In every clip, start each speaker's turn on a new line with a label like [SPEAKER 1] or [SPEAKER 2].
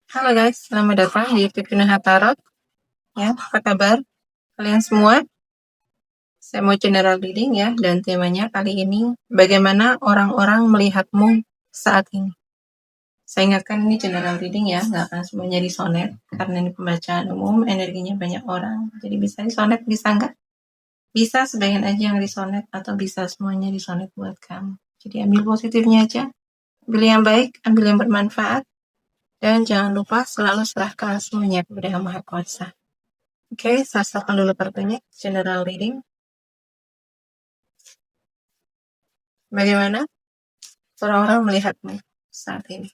[SPEAKER 1] Halo guys, selamat datang di Pipina Tarot. Ya, apa kabar kalian semua? Saya mau general reading ya, dan temanya kali ini bagaimana orang-orang melihatmu saat ini. Saya ingatkan ini general reading ya, nggak akan semuanya disonet karena ini pembacaan umum, energinya banyak orang. Jadi bisa disonet, bisa nggak? Bisa sebagian aja yang disonet atau bisa semuanya disonet buat kamu. Jadi ambil positifnya aja, ambil yang baik, ambil yang bermanfaat, dan jangan lupa selalu serahkan semuanya kepada Yang Maha Kuasa. Oke, saya silakan dulu kartunya, general reading. Bagaimana orang-orang melihatmu saat ini?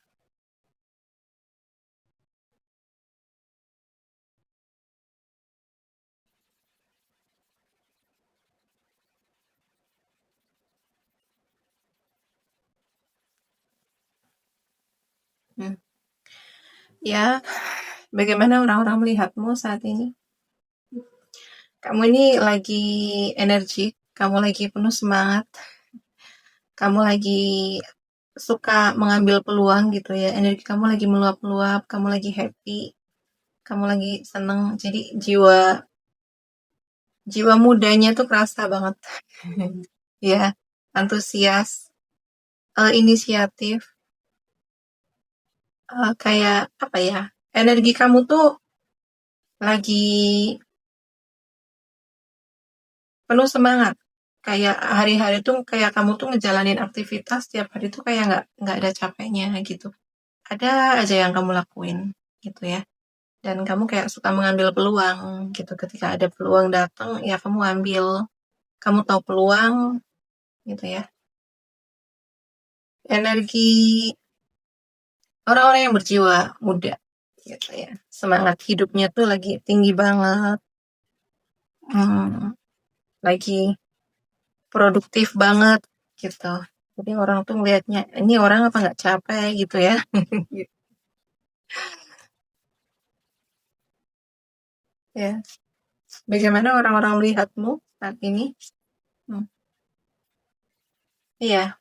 [SPEAKER 1] Hmm. Ya, bagaimana orang-orang melihatmu saat ini? Kamu ini lagi energik, kamu lagi penuh semangat, kamu lagi suka mengambil peluang gitu ya, energi kamu lagi meluap-luap, kamu lagi happy, kamu lagi seneng, jadi jiwa mudanya tuh kerasa banget. Ya, antusias, inisiatif, kayak apa ya, energi kamu tuh lagi penuh semangat. Kayak hari-hari tuh kayak kamu tuh ngejalanin aktivitas tiap hari tuh kayak nggak ada capeknya gitu. Ada aja yang kamu lakuin gitu ya. Dan kamu kayak suka mengambil peluang gitu. Ketika ada peluang datang ya kamu ambil. Kamu tahu peluang gitu ya. Energi orang-orang yang berjiwa muda gitu ya. Semangat hidupnya tuh lagi tinggi banget. Hmm, lagi produktif banget gitu. Jadi orang tuh ngelihatnya ini orang apa nggak capek gitu ya. Ya, bagaimana orang-orang melihatmu saat ini? Hmm. Iya.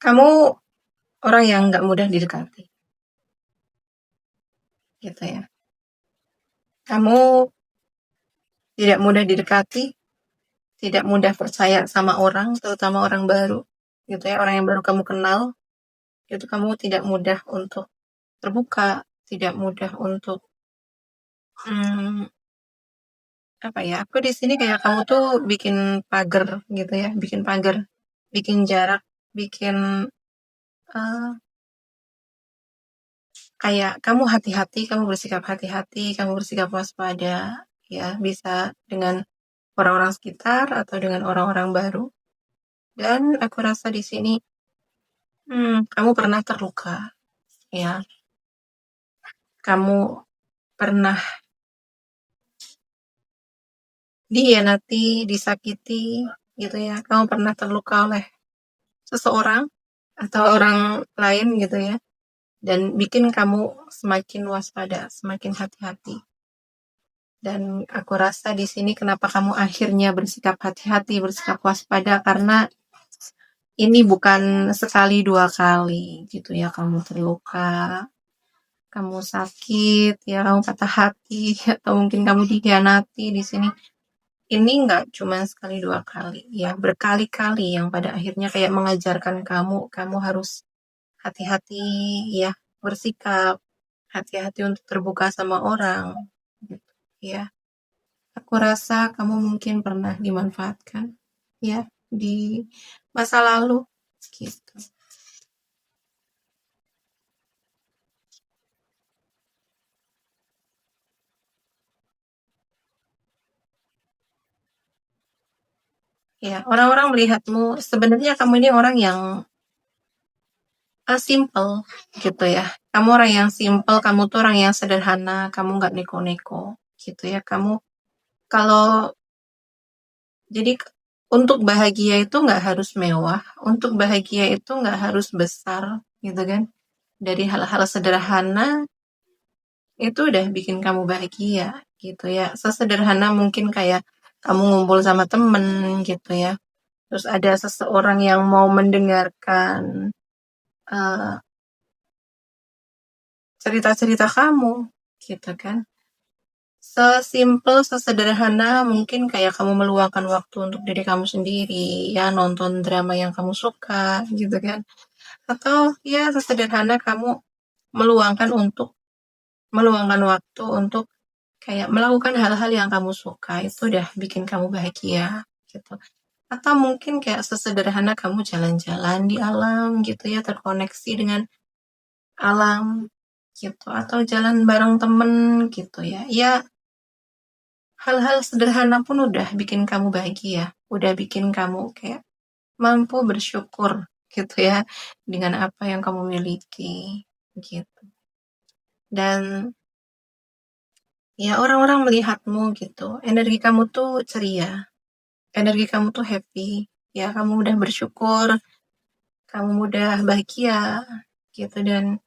[SPEAKER 1] Kamu orang yang nggak mudah didekati, gitu ya. Kamu tidak mudah didekati, tidak mudah percaya sama orang, terutama orang baru, gitu ya. Orang yang baru kamu kenal, itu kamu tidak mudah untuk terbuka, tidak mudah untuk hmm, apa ya? Aku di sini kayak kamu tuh bikin pagar, gitu ya, bikin pagar, bikin jarak, bikin eh, kayak kamu hati-hati, kamu bersikap hati-hati, kamu bersikap waspada, ya bisa dengan orang-orang sekitar atau dengan orang-orang baru. Dan aku rasa di sini, kamu pernah terluka, ya, kamu pernah dihianati, disakiti, gitu ya, kamu pernah terluka oleh seseorang atau orang lain gitu ya, dan bikin kamu semakin waspada, semakin hati-hati. Dan aku rasa di sini kenapa kamu akhirnya bersikap hati-hati, bersikap waspada karena ini bukan sekali dua kali gitu ya kamu terluka, kamu sakit, ya kamu patah hati atau mungkin kamu dikhianati di sini. Ini nggak cuma sekali dua kali, ya berkali-kali yang pada akhirnya kayak mengajarkan kamu harus hati-hati ya bersikap, hati-hati untuk terbuka sama orang, gitu ya. Aku rasa kamu mungkin pernah dimanfaatkan ya di masa lalu gitu. Ya, orang-orang melihatmu sebenarnya kamu ini orang yang simple gitu ya. Kamu orang yang simple, kamu tuh orang yang sederhana, kamu nggak neko-neko gitu ya. Kamu kalau jadi untuk bahagia itu nggak harus mewah, untuk bahagia itu nggak harus besar gitu kan. Dari hal-hal sederhana itu udah bikin kamu bahagia gitu ya. Sesederhana mungkin kayak kamu ngumpul sama temen gitu ya. terus ada seseorang yang mau mendengarkan cerita-cerita kamu, gitu kan. Sesimpel, sesederhana mungkin kayak kamu meluangkan waktu untuk diri kamu sendiri, ya nonton drama yang kamu suka, gitu kan. Atau ya sesederhana kamu meluangkan waktu untuk kayak melakukan hal-hal yang kamu suka, itu udah bikin kamu bahagia, gitu. Atau mungkin kayak sesederhana kamu jalan-jalan di alam, gitu ya, terkoneksi dengan alam, gitu. Atau jalan bareng temen, gitu ya. Ya, hal-hal sederhana pun udah bikin kamu bahagia, udah bikin kamu kayak mampu bersyukur, gitu ya, dengan apa yang kamu miliki, gitu. Dan ya orang-orang melihatmu gitu, energi kamu tuh ceria, energi kamu tuh happy, ya kamu mudah bersyukur, kamu mudah bahagia, gitu. Dan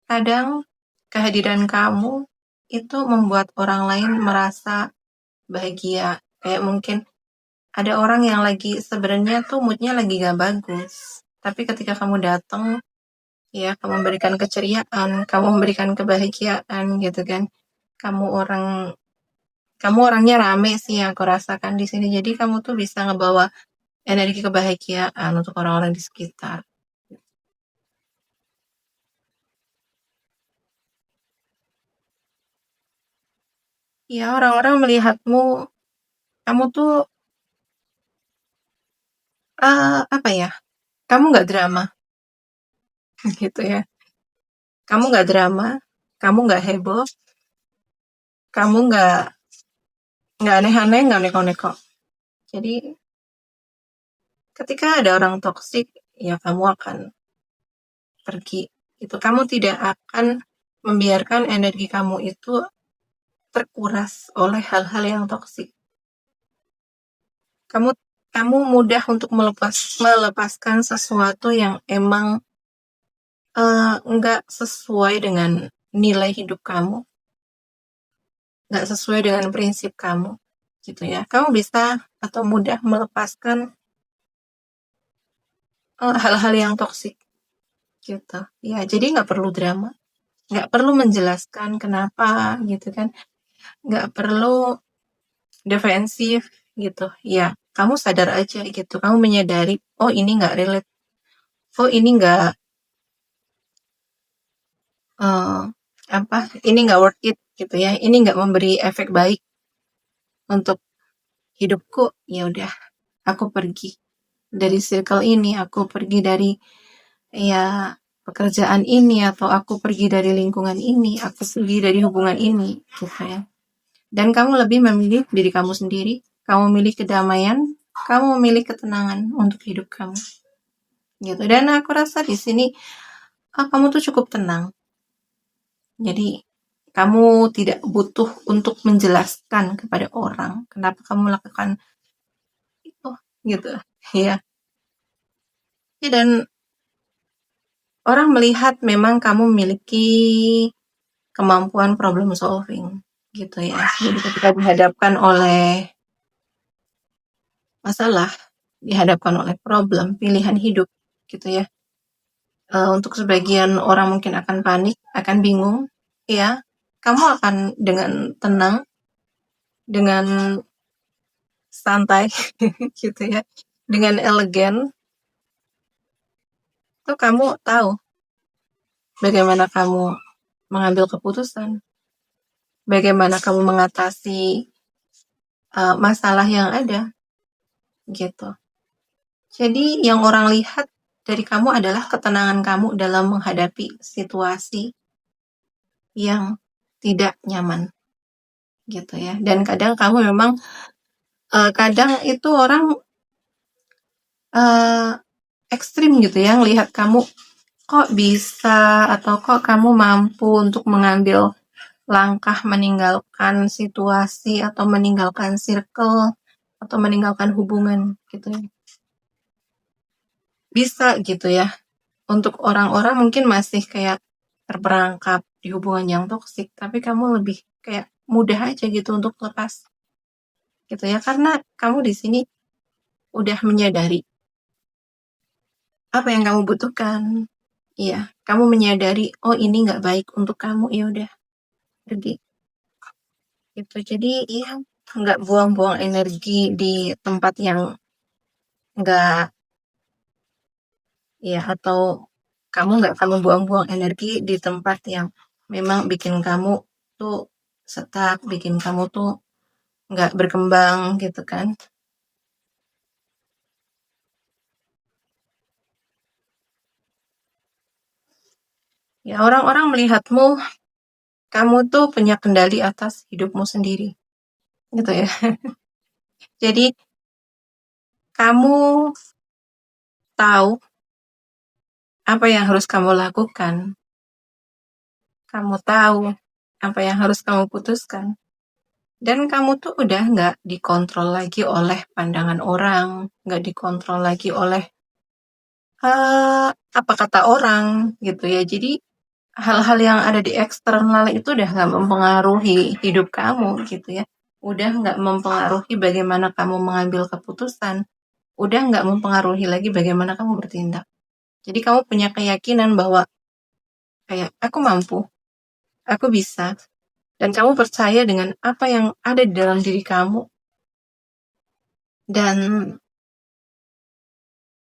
[SPEAKER 1] kadang kehadiran kamu itu membuat orang lain merasa bahagia. Kayak mungkin ada orang yang lagi sebenarnya tuh moodnya lagi gak bagus, tapi ketika kamu datang, ya kamu memberikan keceriaan, kamu memberikan kebahagiaan, gitu kan. Kamu orangnya rame sih yang aku rasakan di sini. Jadi kamu tuh bisa ngebawa energi kebahagiaan untuk orang-orang di sekitar. Ya orang-orang melihatmu, kamu tuh apa ya? Kamu nggak drama, gitu ya. Kamu nggak drama, kamu nggak heboh, kamu nggak aneh-aneh, nggak neko-neko. Jadi ketika ada orang toksik, ya kamu akan pergi. Itu kamu tidak akan membiarkan energi kamu itu terkuras oleh hal-hal yang toksik. Kamu kamu mudah untuk melepaskan sesuatu yang emang nggak sesuai dengan nilai hidup kamu, nggak sesuai dengan prinsip kamu, gitu ya. Kamu bisa atau mudah melepaskan hal-hal yang toksik, gitu. Ya, jadi nggak perlu drama, nggak perlu menjelaskan kenapa, gitu kan. Nggak perlu defensif, gitu. Ya, kamu sadar aja, gitu. Kamu menyadari, oh ini nggak relate, oh ini nggak eh, ini nggak worth it, gitu ya. Ini nggak memberi efek baik untuk hidupku. Ya udah, aku pergi dari circle ini, aku pergi dari ya pekerjaan ini, atau aku pergi dari lingkungan ini, aku pergi dari hubungan ini, gitu ya. Dan kamu lebih memilih diri kamu sendiri, kamu memilih kedamaian, kamu memilih ketenangan untuk hidup kamu, gitu. Dan aku rasa di sini kamu tuh cukup tenang. Jadi kamu tidak butuh untuk menjelaskan kepada orang kenapa kamu lakukan itu, gitu ya. Ya, dan orang melihat memang kamu memiliki kemampuan problem solving, gitu ya. Jadi ketika dihadapkan oleh masalah, dihadapkan oleh problem, pilihan hidup, gitu ya. Untuk sebagian orang mungkin akan panik, akan bingung, ya. Kamu akan dengan tenang, dengan santai, gitu ya, dengan elegan, tuh kamu tahu bagaimana kamu mengambil keputusan, bagaimana kamu mengatasi masalah yang ada, gitu. Jadi yang orang lihat dari kamu adalah ketenangan kamu dalam menghadapi situasi yang tidak nyaman, gitu ya. Dan kadang kamu memang kadang itu orang ekstrim, gitu ya, ngelihat kamu kok bisa, atau kok kamu mampu untuk mengambil langkah meninggalkan situasi, atau meninggalkan circle, atau meninggalkan hubungan, gitu ya. Bisa, gitu ya. Untuk orang-orang mungkin masih kayak terperangkap di hubungan yang toksik, tapi kamu lebih kayak mudah aja gitu untuk lepas, gitu ya, karena kamu di sini udah menyadari apa yang kamu butuhkan. Iya, kamu menyadari, oh ini nggak baik untuk kamu, ya udah pergi. Gitu. Jadi iya, nggak buang-buang energi di tempat yang nggak, ya, atau kamu buang-buang energi di tempat yang memang bikin kamu tuh stuck, bikin kamu tuh nggak berkembang gitu kan. Ya, orang-orang melihatmu, kamu tuh punya kendali atas hidupmu sendiri. Gitu ya. Jadi kamu tahu apa yang harus kamu lakukan. Kamu tahu apa yang harus kamu putuskan. Dan kamu tuh udah nggak dikontrol lagi oleh pandangan orang, nggak dikontrol lagi oleh apa kata orang gitu ya. Jadi hal-hal yang ada di eksternal itu udah nggak mempengaruhi hidup kamu gitu ya. Udah nggak mempengaruhi bagaimana kamu mengambil keputusan. Udah nggak mempengaruhi lagi bagaimana kamu bertindak. Jadi kamu punya keyakinan bahwa kayak aku mampu, aku bisa, dan kamu percaya dengan apa yang ada di dalam diri kamu, dan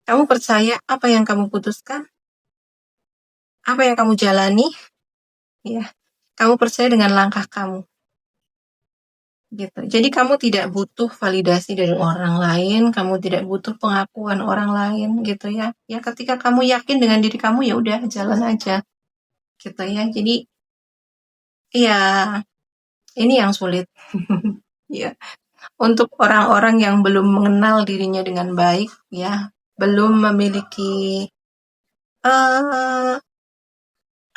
[SPEAKER 1] kamu percaya apa yang kamu putuskan, apa yang kamu jalani, ya, kamu percaya dengan langkah kamu, gitu. Jadi kamu tidak butuh validasi dari orang lain, kamu tidak butuh pengakuan orang lain, gitu ya. Ya ketika kamu yakin dengan diri kamu, ya udah jalan aja, gitu ya. Jadi ya ini yang sulit, ya. Untuk orang-orang yang belum mengenal dirinya dengan baik, ya, belum memiliki eh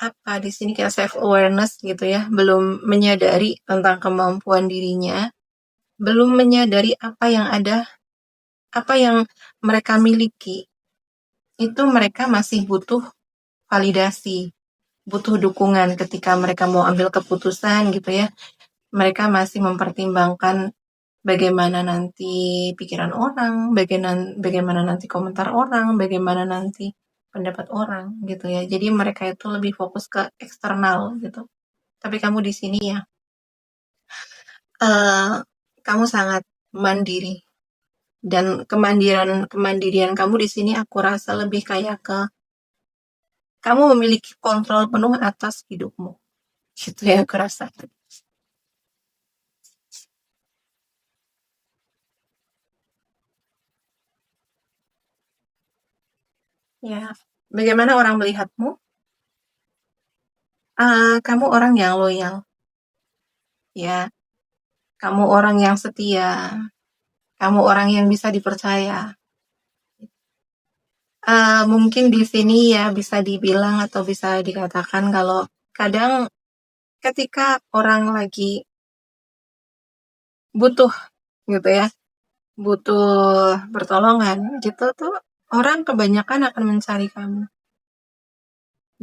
[SPEAKER 1] apa di sini kayak self awareness gitu ya, belum menyadari tentang kemampuan dirinya, belum menyadari apa yang ada, apa yang mereka miliki. Itu mereka masih butuh validasi, butuh dukungan ketika mereka mau ambil keputusan gitu ya. Mereka masih mempertimbangkan bagaimana nanti pikiran orang, bagaimana nanti komentar orang, bagaimana nanti pendapat orang gitu ya. Jadi mereka itu lebih fokus ke eksternal gitu. Tapi kamu di sini ya, eh, kamu sangat mandiri, dan kemandirian kamu di sini aku rasa lebih kayak ke kamu memiliki kontrol penuh atas hidupmu. Gitu ya aku rasa. Ya, bagaimana orang melihatmu? Kamu orang yang loyal, ya. Kamu orang yang setia, kamu orang yang bisa dipercaya. Mungkin di sini ya bisa dibilang atau bisa dikatakan kalau kadang ketika orang lagi butuh gitu ya, butuh pertolongan gitu tuh, orang kebanyakan akan mencari kamu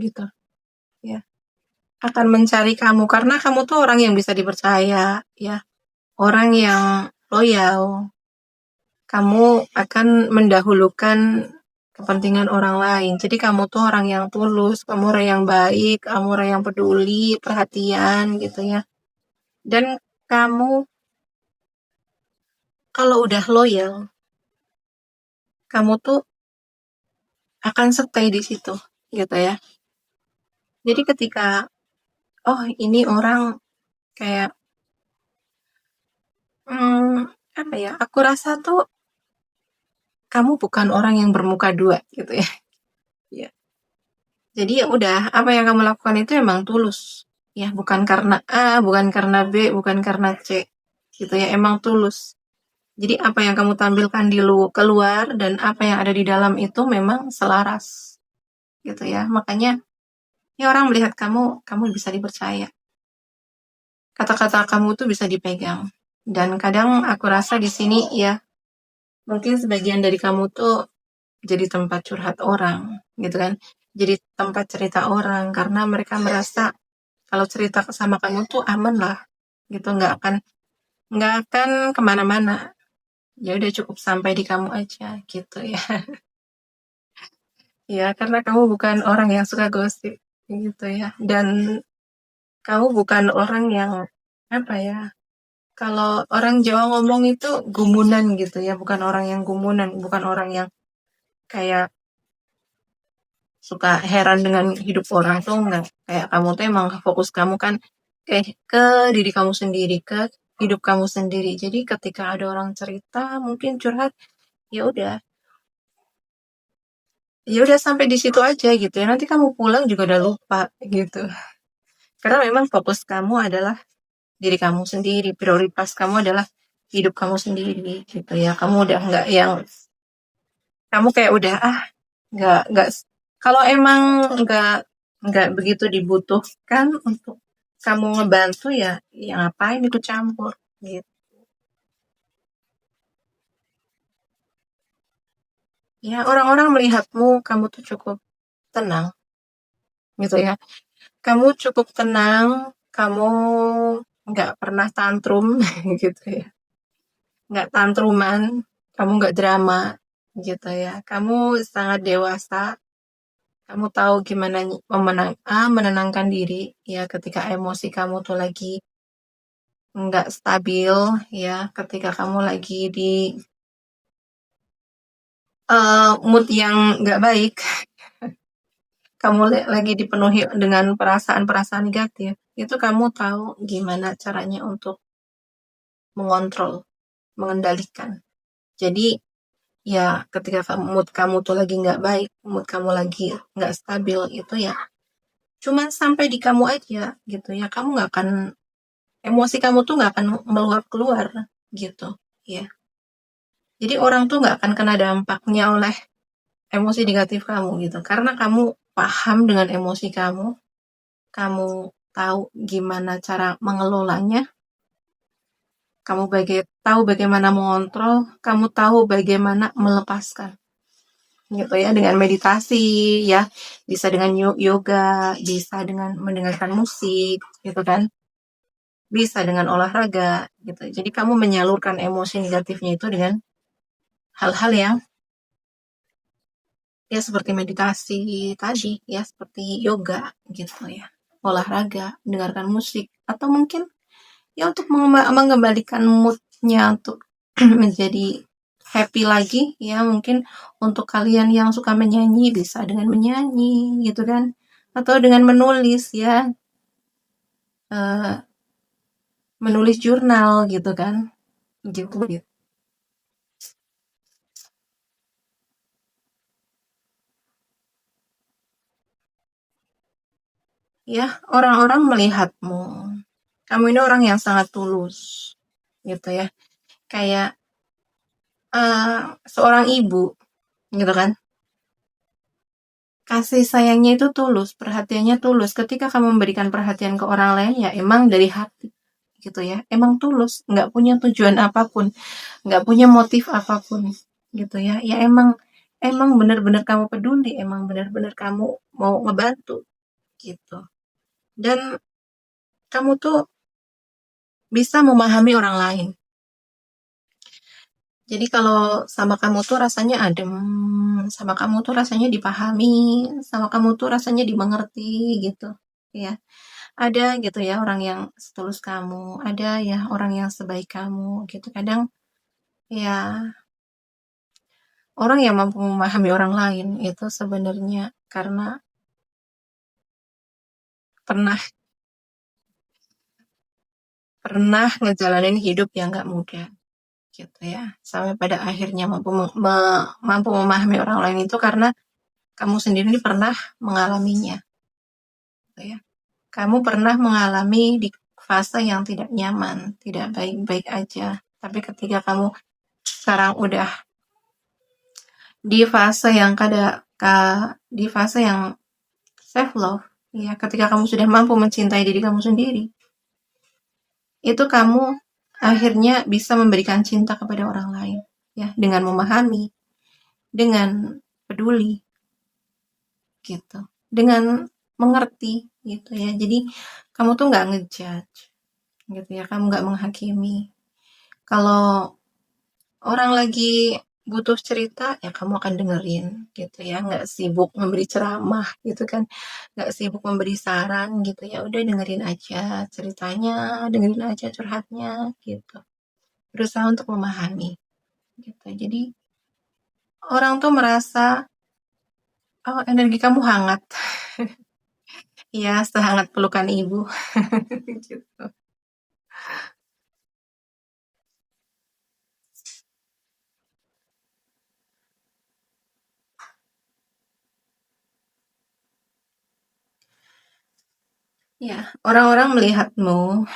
[SPEAKER 1] gitu ya. Akan mencari kamu karena kamu tuh orang yang bisa dipercaya ya, orang yang loyal. Kamu akan mendahulukan kepentingan orang lain. Jadi kamu tuh orang yang tulus, kamu orang yang baik, kamu orang yang peduli, perhatian gitu ya. Dan kamu kalau udah loyal, kamu tuh akan stay di situ gitu ya. Jadi ketika oh ini orang kayak apa ya? Aku rasa tuh kamu bukan orang yang bermuka dua gitu ya. Ya. Jadi ya udah, apa yang kamu lakukan itu emang tulus. Ya, bukan karena A, bukan karena B, bukan karena C. Gitu ya, emang tulus. Jadi apa yang kamu tampilkan di keluar dan apa yang ada di dalam itu memang selaras. Gitu ya. Makanya ya orang melihat kamu bisa dipercaya. Kata-kata kamu tuh bisa dipegang. Dan kadang aku rasa di sini ya, mungkin sebagian dari kamu tuh jadi tempat curhat orang, gitu kan. Jadi tempat cerita orang karena mereka merasa kalau cerita sama kamu tuh aman lah, gitu, nggak akan kemana-mana. Ya udah cukup sampai di kamu aja, gitu ya. Ya, karena kamu bukan orang yang suka gosip gitu ya. Dan kamu bukan orang yang apa ya? Kalau orang Jawa ngomong itu gumunan gitu ya, bukan orang yang gumunan, bukan orang yang kayak suka heran dengan hidup orang tuh enggak. Kayak kamu tuh emang fokus kamu kan ke diri kamu sendiri, ke hidup kamu sendiri. Jadi ketika ada orang cerita, mungkin curhat, ya udah, ya udah sampai di situ aja gitu ya. Nanti kamu pulang juga udah lupa gitu. Karena memang fokus kamu adalah diri kamu sendiri, prioritas kamu adalah hidup kamu sendiri gitu ya. Kamu udah nggak yang kamu kayak udah nggak kalau emang nggak nggak begitu dibutuhkan untuk kamu ngebantu ya ya ngapain ikut campur gitu ya. Orang-orang melihatmu kamu tuh cukup tenang gitu ya, kamu cukup tenang, kamu nggak pernah tantrum gitu ya, nggak tantruman, kamu nggak drama gitu ya, kamu sangat dewasa. Kamu tahu gimana menenangkan diri ya ketika emosi kamu tuh lagi nggak stabil ya, ketika kamu lagi di mood yang nggak baik, kamu lagi dipenuhi dengan perasaan-perasaan negatif, itu kamu tahu gimana caranya untuk mengontrol, mengendalikan. Jadi ya ketika mood kamu tuh lagi nggak baik, mood kamu lagi nggak stabil, itu ya cuman sampai di kamu aja gitu ya, kamu nggak akan, emosi kamu tuh nggak akan meluap keluar gitu ya. Jadi orang tuh nggak akan kena dampaknya oleh emosi negatif kamu gitu, karena kamu paham dengan emosi kamu tahu gimana cara mengelolanya, kamu tahu bagaimana mengontrol, kamu tahu bagaimana melepaskan gitu ya, dengan meditasi ya, bisa dengan yoga, bisa dengan mendengarkan musik gitu kan, bisa dengan olahraga gitu. Jadi kamu menyalurkan emosi negatifnya itu dengan hal-hal yang ya seperti meditasi tadi ya, seperti yoga gitu ya, olahraga, mendengarkan musik, atau mungkin ya untuk mengembalikan moodnya untuk menjadi happy lagi ya. Mungkin untuk kalian yang suka menyanyi bisa dengan menyanyi gitu kan, atau dengan menulis ya, eh, menulis jurnal gitu kan gitu. Ya, orang-orang melihatmu, kamu ini orang yang sangat tulus gitu ya, kayak seorang ibu gitu kan, kasih sayangnya itu tulus, perhatiannya tulus. Ketika kamu memberikan perhatian ke orang lain ya emang dari hati gitu ya, emang tulus, nggak punya tujuan apapun, nggak punya motif apapun gitu ya, ya emang emang benar-benar kamu peduli, emang benar-benar kamu mau ngebantu gitu. Dan kamu tuh bisa memahami orang lain. Jadi kalau sama kamu tuh rasanya adem, sama kamu tuh rasanya dipahami, sama kamu tuh rasanya dimengerti gitu ya. Ada gitu ya orang yang setulus kamu, ada ya orang yang sebaik kamu gitu. Kadang ya orang yang mampu memahami orang lain itu sebenarnya karena pernah pernah ngejalanin hidup yang gak mudah gitu ya. Sampai pada akhirnya mampu memahami orang lain itu karena kamu sendiri pernah mengalaminya gitu ya. Kamu pernah mengalami di fase yang tidak nyaman, tidak baik-baik aja. Tapi ketika kamu sekarang udah di fase yang di fase yang self love, ya ketika kamu sudah mampu mencintai diri kamu sendiri, itu kamu akhirnya bisa memberikan cinta kepada orang lain, ya dengan memahami, dengan peduli, gitu, dengan mengerti, gitu ya. Jadi kamu tuh nggak ngejudge, gitu ya, kamu nggak menghakimi. Kalau orang lagi butuh cerita, ya kamu akan dengerin gitu ya, nggak sibuk memberi ceramah gitu kan, nggak sibuk memberi saran gitu ya, udah dengerin aja ceritanya, dengerin aja curhatnya gitu. Berusaha untuk memahami gitu. Jadi orang tuh merasa, oh energi kamu hangat. Ya, sehangat pelukan ibu. Gitu. Ya, orang-orang melihatmu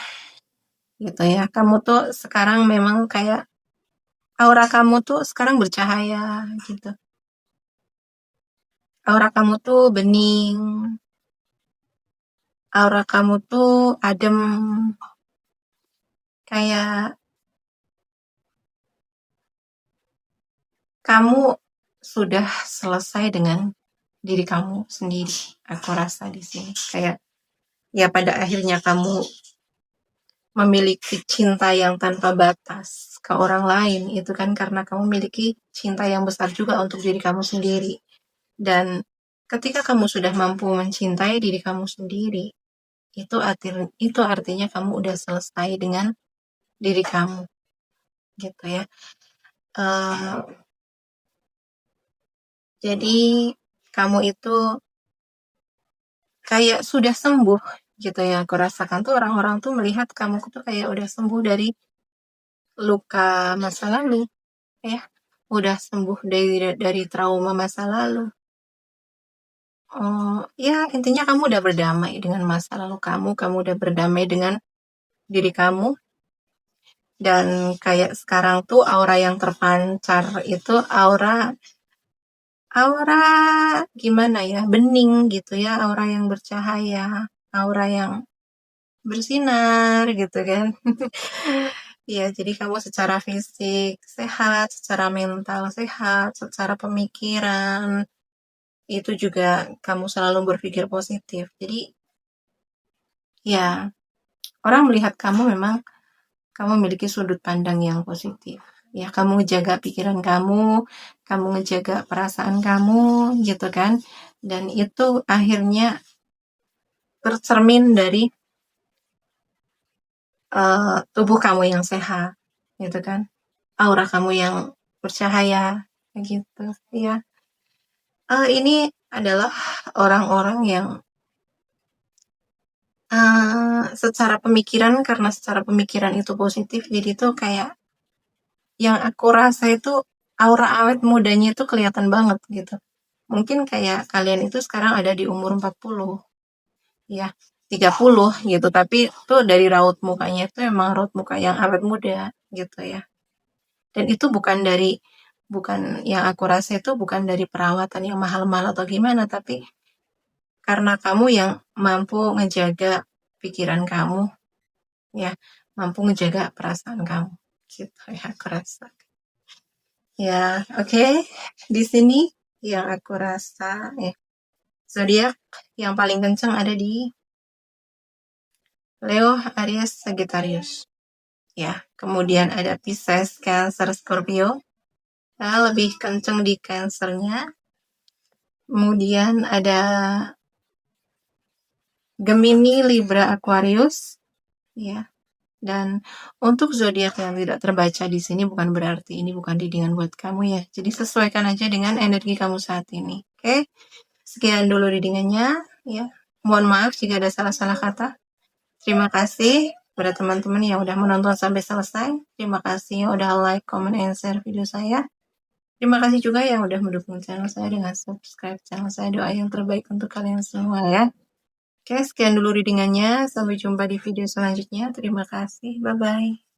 [SPEAKER 1] gitu ya. Kamu tuh sekarang memang kayak aura kamu tuh sekarang bercahaya gitu. Aura kamu tuh bening, aura kamu tuh adem, kayak kamu sudah selesai dengan diri kamu sendiri. Aku rasa di sini kayak ya pada akhirnya kamu memiliki cinta yang tanpa batas ke orang lain itu kan karena kamu memiliki cinta yang besar juga untuk diri kamu sendiri. Dan ketika kamu sudah mampu mencintai diri kamu sendiri, itu artinya kamu udah selesai dengan diri kamu gitu ya. Uh, jadi kamu itu kayak sudah sembuh gitu ya. Aku rasakan tuh orang-orang tuh melihat kamu tuh kayak udah sembuh dari luka masa lalu ya, udah sembuh dari trauma masa lalu. Oh, ya intinya kamu udah berdamai dengan masa lalu kamu udah berdamai dengan diri kamu, dan kayak sekarang tuh aura yang terpancar itu aura aura gimana ya, bening gitu ya, aura yang bercahaya, aura yang bersinar gitu kan. Ya, jadi kamu secara fisik sehat, secara mental sehat, secara pemikiran itu juga kamu selalu berpikir positif. Jadi ya, orang melihat kamu memang kamu memiliki sudut pandang yang positif. Ya, kamu ngejaga pikiran kamu ngejaga perasaan kamu gitu kan. Dan itu akhirnya tercermin dari tubuh kamu yang sehat gitu kan. Aura kamu yang bercahaya gitu. Ya. Ini adalah orang-orang yang secara pemikiran, karena secara pemikiran itu positif, jadi tuh kayak yang aku rasa itu aura awet mudanya itu kelihatan banget gitu. Mungkin kayak kalian itu sekarang ada di umur 40, ya 30 gitu, tapi tuh dari raut mukanya itu emang raut muka yang awet muda gitu ya. Dan itu bukan yang aku rasa itu bukan dari perawatan yang mahal-mahal atau gimana, tapi karena kamu yang mampu ngejaga pikiran kamu, ya, mampu ngejaga perasaan kamu gitu ya, aku rasa. Ya, oke. Di sini yang aku rasa ya, zodiak yang paling kencang ada di Leo, Aries, Sagittarius. Ya, kemudian ada Pisces, Cancer, Scorpio. Nah, lebih kencang di Cancernya. Kemudian ada Gemini, Libra, Aquarius. Ya. Dan untuk zodiak yang tidak terbaca di sini bukan berarti ini bukan readingan buat kamu ya. Jadi sesuaikan aja dengan energi kamu saat ini. Oke? Sekian dulu readingannya ya. Mohon maaf jika ada salah-salah kata. Terima kasih pada teman-teman yang udah menonton sampai selesai. Terima kasih yang udah like, comment, and share video saya. Terima kasih juga yang udah mendukung channel saya dengan subscribe channel saya. Doa yang terbaik untuk kalian semua ya. Oke, sekian dulu readingannya. Sampai jumpa di video selanjutnya. Terima kasih. Bye-bye.